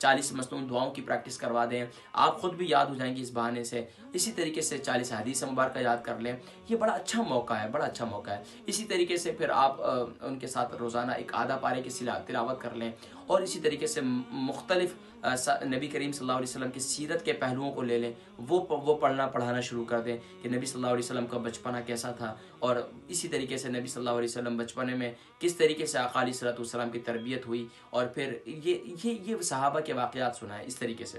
40 مصنون دعاؤں کی پریکٹس کروا دیں، آپ خود بھی یاد ہو جائیں گی اس بہانے سے۔ اسی طریقے سے 40 حدیث مبارکہ یاد کر لیں، یہ بڑا اچھا موقع ہے، بڑا اچھا موقع ہے۔ اسی طریقے سے پھر آپ ان کے ساتھ روزانہ ایک آدھا پارے کی تلاوت کر لیں، اور اسی طریقے سے مختلف نبی کریم صلی اللہ علیہ وسلم کی سیرت کے پہلوؤں کو لے لیں، وہ پڑھانا شروع کر دیں کہ نبی صلی اللہ علیہ وسلم کا بچپنا کیسا تھا، اور اسی طریقے سے نبی صلی اللہ علیہ وسلم بچپنے میں کس طریقے سے آقا علیہ الصلوۃ والسلام کی تربیت ہوئی، اور پھر یہ صحابہ کے واقعات سنائیں اس طریقے سے۔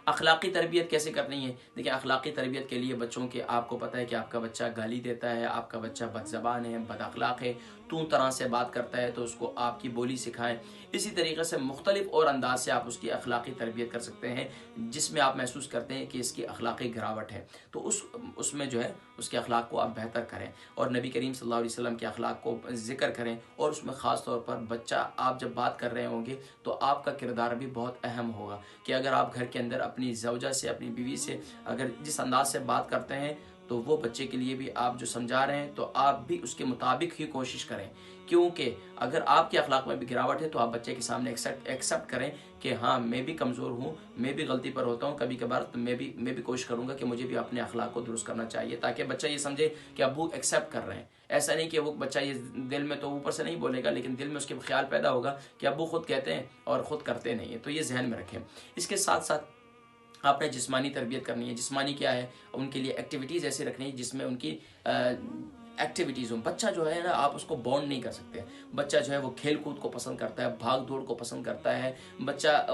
اخلاقی تربیت کیسے کرنی ہے؟ دیکھیں، اخلاقی تربیت کے لیے بچوں کے، آپ کو پتہ ہے کہ آپ کا بچہ گالی دیتا ہے، آپ کا بچہ بد زبان ہے، بد اخلاق ہے، تو طرح سے بات کرتا ہے، تو اس کو آپ کی بولی سکھائیں۔ اسی طریقے سے مختلف اور انداز سے آپ اس کی اخلاقی تربیت کر سکتے ہیں، جس میں آپ محسوس کرتے ہیں کہ اس کی اخلاقی گراوٹ ہے، تو اس میں جو ہے اس کے اخلاق کو آپ بہتر کریں، اور نبی کریم صلی اللہ علیہ وسلم کے اخلاق کو ذکر کریں، اور اس میں خاص طور پر بچہ، آپ جب بات کر رہے ہوں گے تو آپ کا کردار بھی بہت اہم ہوگا، کہ اگر آپ گھر کے اندر اپنی زوجہ سے، اپنی بیوی سے اگر جس انداز سے بات کرتے ہیں، تو وہ بچے کے لیے بھی آپ جو سمجھا رہے ہیں تو آپ بھی اس کے مطابق ہی کوشش کریں، کیونکہ اگر آپ کے اخلاق میں بھی گراوٹ ہے تو آپ بچے کے سامنے ایکسیپٹ کریں کہ ہاں میں بھی کمزور ہوں، میں بھی غلطی پر ہوتا ہوں کبھی کبھار، تو میں بھی کوشش کروں گا کہ مجھے بھی اپنے اخلاق کو درست کرنا چاہیے، تاکہ بچہ یہ سمجھے کہ ابو ایکسیپٹ کر رہے ہیں۔ ایسا نہیں کہ وہ بچہ یہ دل میں تو اوپر سے نہیں بولے گا، لیکن دل میں اس کے خیال پیدا ہوگا کہ ابو خود کہتے ہیں اور خود کرتے نہیں ہیں، تو یہ ذہن میں رکھیں۔ اس کے ساتھ ساتھ آپ نے جسمانی تربیت کرنی ہے۔ جسمانی کیا ہے؟ ان کے لیے ایکٹیویٹیز ایسی رکھنی ہے جس میں ان کی ایکٹیویٹیز ہوں۔ بچہ جو ہے نا، آپ اس کو باؤنڈ نہیں کر سکتے، بچہ جو ہے وہ کھیل کود کو پسند کرتا ہے، بھاگ دوڑ کو پسند کرتا ہے بچہ،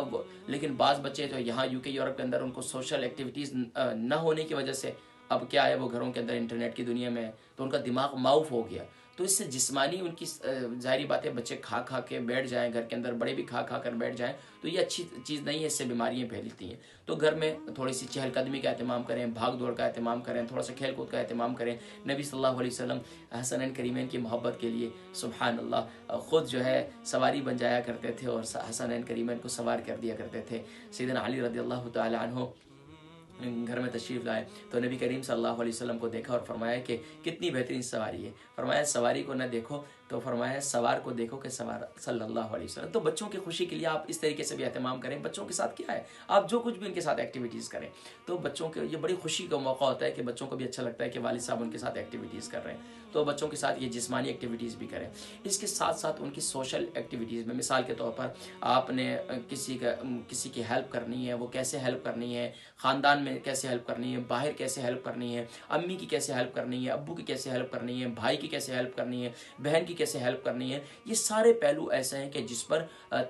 لیکن بعض بچے جو یہاں UK یورپ کے اندر ان کو سوشل ایکٹیویٹیز نہ ہونے کی وجہ سے، اب کیا ہے، وہ گھروں کے اندر انٹرنیٹ کی دنیا میں ہے، تو ان کا دماغ معاف ہو گیا، تو اس سے جسمانی ان کی ظاہری بات ہے، بچے کھا کے بیٹھ جائیں گھر کے اندر، بڑے بھی کھا کر بیٹھ جائیں، تو یہ اچھی چیز نہیں ہے، اس سے بیماریاں پھیلتی ہیں۔ تو گھر میں تھوڑی سی چہل قدمی کا اہتمام کریں، بھاگ دوڑ کا اہتمام کریں، تھوڑا سا کھیل کود کا اہتمام کریں۔ نبی صلی اللہ علیہ وسلم حسنین کریمین کی محبت کے لیے سبحان اللہ خود جو ہے سواری بن جایا کرتے تھے، اور حسنین کریمین کو سوار کر دیا کرتے تھے۔ سیدنا علی رضی اللہ تعالی عنہ گھر میں تشریف لائے تو نبی کریم صلی اللہ علیہ وسلم کو دیکھا اور فرمایا کہ کتنی بہترین سواری ہے، فرمایا سواری کو نہ دیکھو تو فرمایا سوار کو دیکھو کہ سوار صلی اللہ علیہ وسلم۔ تو بچوں کی خوشی کے لیے آپ اس طریقے سے بھی اہتمام کریں۔ بچوں کے ساتھ کیا ہے، آپ جو کچھ بھی ان کے ساتھ ایکٹیویٹیز کریں تو بچوں کے یہ بڑی خوشی کا موقع ہوتا ہے کہ بچوں کو بھی اچھا لگتا ہے کہ والد صاحب ان کے ساتھ ایکٹیویٹیز کر رہے ہیں، تو بچوں کے ساتھ یہ جسمانی ایکٹیویٹیز بھی کریں۔ اس کے ساتھ ساتھ ان کی سوشل ایکٹیویٹیز میں، مثال کے طور پر آپ نے کسی کی ہیلپ کرنی ہے، وہ کیسے ہیلپ کرنی ہے، خاندان میں کیسے ہیلپ کرنی ہے، باہر کیسے ہیلپ کرنی ہے، امی کی کیسے ہیلپ کرنی ہے، ابو کی کیسے ہیلپ کرنی ہے، بھائی کی کیسے ہیلپ کرنی ہے، بہن کی کیسے ہیلپ کرنی ہے، یہ سارے پہلو ایسے ہیں کہ جس پر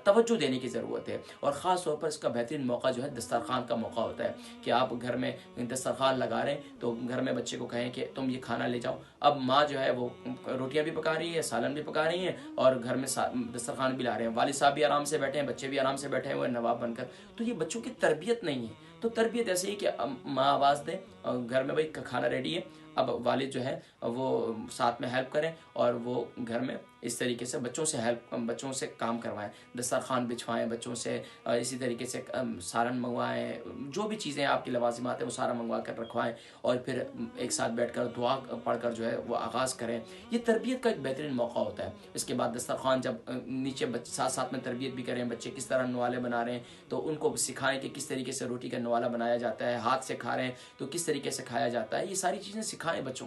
توجہ دینے کی ضرورت ہے۔ اور خاص طور پر اس کا بہترین موقع جو ہے دسترخوان کا موقع ہوتا ہے، کہ آپ گھر میں دسترخوان لگا رہے ہیں تو گھر میں بچے کو کہیں کہ تم یہ کھانا لے جاؤ۔ اب ماں جو ہے وہ روٹیاں بھی پکا رہی ہے، سالن بھی پکا رہی ہیں، اور گھر میں دسترخوان بھی لا رہے ہیں، والد صاحب بھی آرام سے بیٹھے ہیں، بچے بھی آرام سے بیٹھے ہوئے ہیں نواب بن کر، تو یہ بچوں کی تربیت نہیں ہے۔ تو تربیت ایسے ہی کہ ماں آواز دے، گھر میں بھائی کھانا ریڈی ہے، اب والد جو ہے وہ ساتھ میں ہیلپ کریں، اور وہ گھر میں اس طریقے سے بچوں سے کام کروائیں، دسترخوان بچھوائیں بچوں سے، اسی طریقے سے سالن منگوائیں، جو بھی چیزیں آپ کی لوازمات ہیں وہ سارا منگوا کر رکھوائیں، اور پھر ایک ساتھ بیٹھ کر دعا پڑھ کر جو ہے وہ آغاز کریں۔ یہ تربیت کا ایک بہترین موقع ہوتا ہے۔ اس کے بعد دسترخوان جب نیچے ساتھ میں تربیت بھی کریں، بچے کس طرح نوالے بنا رہے ہیں تو ان کو سکھائیں کہ کس طریقے سے روٹی کا نوالا بنایا جاتا ہے، ہاتھ سے کھا رہے ہیں تو کس طریقے سے کھایا جاتا ہے، یہ ساری چیزیں سکھائیں بچوں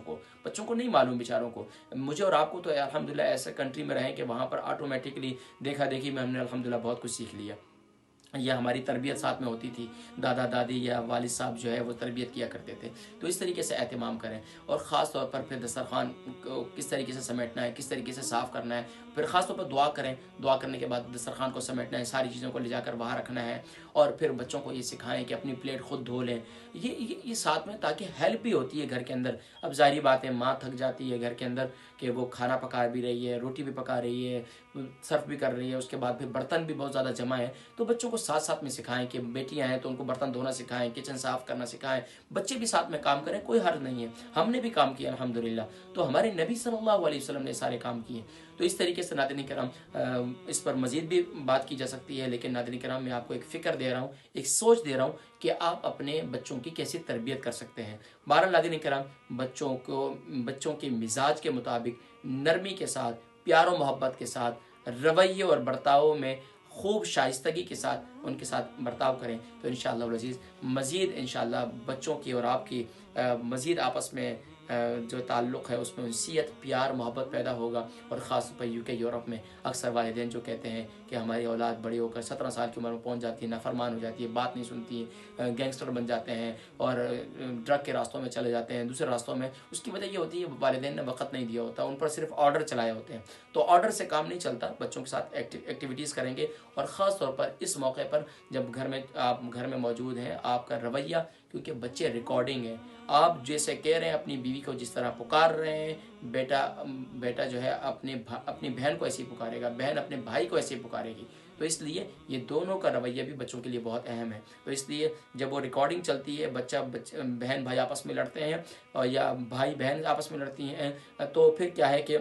کو نہیں معلوم بیچاروں کو۔ مجھے اور آپ کو تو الحمدللہ ایسے کنٹری میں رہیں کہ وہاں پر آٹومیٹکلی دیکھا دیکھی میں ہم نے الحمدللہ بہت کچھ سیکھ لیا، یا ہماری تربیت ساتھ میں ہوتی تھی، دادا دادی یا والد صاحب جو ہے وہ تربیت کیا کرتے تھے۔ تو اس طریقے سے اہتمام کریں، اور خاص طور پر پھر دسترخوان کو کس طریقے سے سمیٹنا ہے، کس طریقے سے صاف کرنا ہے، پھر خاص طور پر دعا کریں، دعا کرنے کے بعد دسترخوان کو سمیٹنا ہے، ساری چیزوں کو لے جا کر وہاں رکھنا ہے، اور پھر بچوں کو یہ سکھائیں کہ اپنی پلیٹ خود دھو لیں، یہ ساتھ میں، تاکہ ہیلپ بھی ہوتی ہے گھر کے اندر۔ اب ظاہری بات ہے ماں تھک جاتی ہے گھر کے اندر کہ وہ کھانا پکا بھی رہی ہے، روٹی بھی پکا رہی ہے، صرف بھی کر رہی ہے، اس کے بعد پھر برتن بھی بہت زیادہ جمع ہے، تو بچوں کو ساتھ میں سکھائیں کہ بیٹیاں ہیں تو ان کو برتن دھونا سکھائیں، کچن صاف کرنا سکھائیں، بچے بھی ساتھ میں کام کریں، کوئی حرج نہیں ہے۔ ہم نے بھی کام کیا الحمدللہ، تو ہمارے نبی صلی اللہ علیہ وسلم نے سارے کام کیے۔ تو اس طریقے سے ناظرین کرام اس پر مزید بھی بات کی جا سکتی ہے، لیکن ناظرین کرام میں آپ کو ایک فکر دے رہا ہوں، ایک سوچ دے رہا ہوں کہ آپ اپنے بچوں کی کیسی تربیت کر سکتے ہیں۔ بہرحال ناظرین کرام، بچوں کے مزاج کے مطابق نرمی کے ساتھ، پیار و محبت کے ساتھ، رویے اور برتاؤ میں خوب شائستگی کے ساتھ ان کے ساتھ برتاؤ کریں تو انشاءاللہ العزیز مزید انشاءاللہ بچوں کی اور آپ کی مزید آپس میں جو تعلق ہے اس میں انسیت پیار محبت پیدا ہوگا. اور خاص طور پر UK یورپ میں اکثر والدین جو کہتے ہیں کہ ہماری اولاد بڑی ہو کر 17 سال کی عمر میں پہنچ جاتی ہے، نافرمان ہو جاتی ہے، بات نہیں سنتی، گینگسٹر بن جاتے ہیں اور ڈرگ کے راستوں میں چلے جاتے ہیں، دوسرے راستوں میں. اس کی وجہ یہ ہوتی ہے والدین نے وقت نہیں دیا ہوتا، ان پر صرف آرڈر چلائے ہوتے ہیں. تو آرڈر سے کام نہیں چلتا، بچوں کے ساتھ ایکٹیویٹیز کریں گے. اور خاص طور پر اس موقع پر جب آپ گھر میں موجود ہیں، آپ کا رویہ، کیونکہ بچے ریکارڈنگ ہیں، آپ جیسے کہہ رہے ہیں اپنی بیوی کو جس طرح پکار رہے ہیں، بیٹا جو ہے اپنی بہن کو ایسے ہی پکارے گا، بہن اپنے بھائی کو ایسے ہی پکارے گی. تو اس لیے یہ دونوں کا رویہ بھی بچوں کے لیے بہت اہم ہے. تو اس لیے جب وہ ریکارڈنگ چلتی ہے، بہن بھائی آپس میں لڑتے ہیں اور یا بھائی بہن آپس میں لڑتی ہیں، تو پھر کیا ہے کہ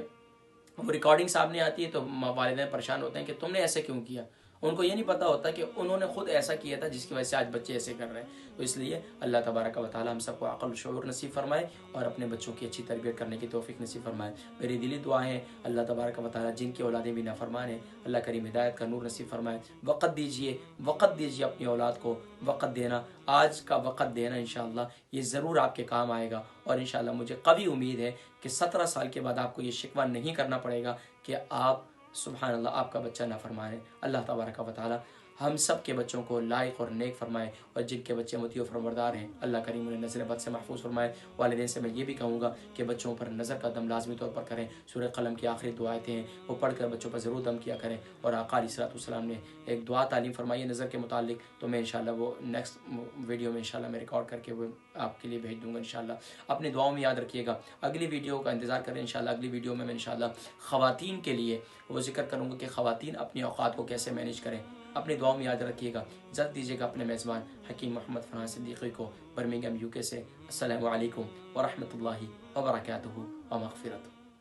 وہ ریکارڈنگ سامنے آتی ہے تو والدین پریشان ہوتے ہیں کہ تم نے ایسے کیوں کیا. ان کو یہ نہیں پتہ ہوتا کہ انہوں نے خود ایسا کیا تھا جس کی وجہ سے آج بچے ایسے کر رہے ہیں. تو اس لیے اللہ تبارک و تعالی ہم سب کو عقل و شعور نصیب فرمائے اور اپنے بچوں کی اچھی تربیت کرنے کی توفیق نصیب فرمائے. میری دلی دعائیں ہیں اللہ تبارک و تعالی جن کی اولادیں بھی نافرمان ہیں اللہ کریم ہدایت کا نور نصیب فرمائے. وقت دیجیے اپنی اولاد کو. وقت دینا، آج کا وقت دینا انشاءاللہ یہ ضرور آپ کے کام آئے گا. اور انشاءاللہ مجھے قوی امید ہے کہ 17 سال کے بعد آپ کو یہ شکوہ نہیں کرنا پڑے گا کہ آپ سبحان اللہ آپ کا بچہ نافرمان ہے. اللہ تبارک و تعالی ہم سب کے بچوں کو لائق اور نیک فرمائے. اور جن کے بچے مطیع و فرمانبردار ہیں اللہ کریم انہیں نظر بد سے محفوظ فرمائے. والدین سے میں یہ بھی کہوں گا کہ بچوں پر نظر کا دم لازمی طور پر کریں. سورہ قلم کی آخری دعائیں ہیں وہ پڑھ کر بچوں پر ضرور دم کیا کریں. اور آقا علیہ الصلوۃ والسلام نے ایک دعا تعلیم فرمائی ہے نظر کے متعلق، تو میں انشاءاللہ وہ نیکسٹ ویڈیو میں انشاءاللہ میں ریکارڈ کر کے وہ آپ کے لیے بھیج دوں گا انشاءاللہ. اپنی دعاؤں میں یاد رکھیے گا. اگلی ویڈیو کا انتظار کریں انشاءاللہ. اگلی ویڈیو میں انشاءاللہ خواتین کے لیے وہ ذکر کروں گا کہ خواتین اپنی اوقات کو کیسے مینیج کریں. اپنی دعاؤں میں یاد رکھیے گا. جلد دیجیے گا اپنے میزبان حکیم محمد فرحان صدیقی کو برمنگھم UK سے. السلام علیکم ورحمۃ اللہ وبرکاتہ ومغفرت.